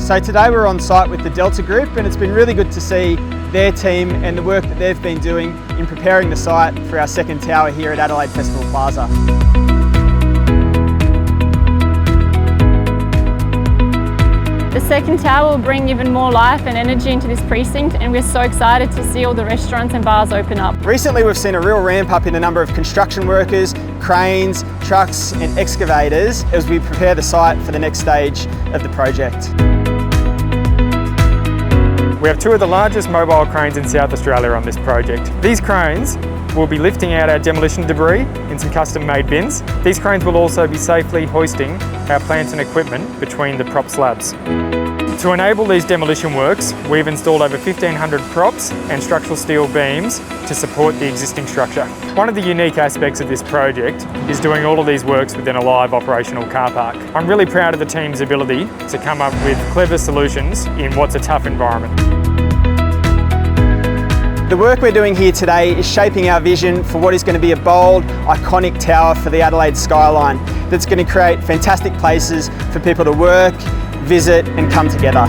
So today we're on site with the Delta Group, and it's been really good to see their team and the work that they've been doing in preparing the site for our second tower here at Adelaide Festival Plaza. The second tower will bring even more life and energy into this precinct, and we're so excited to see all the restaurants and bars open up. Recently we've seen a real ramp up in the number of construction workers, cranes, trucks and excavators as we prepare the site for the next stage of the project. We have two of the largest mobile cranes in South Australia on this project. These cranes will be lifting out our demolition debris in some custom-made bins. These cranes will also be safely hoisting our plant and equipment between the prop slabs. To enable these demolition works, we've installed over 1,500 props and structural steel beams to support the existing structure. One of the unique aspects of this project is doing all of these works within a live operational car park. I'm really proud of the team's ability to come up with clever solutions in what's a tough environment. The work we're doing here today is shaping our vision for what is going to be a bold, iconic tower for the Adelaide skyline that's going to create fantastic places for people to work, visit and come together.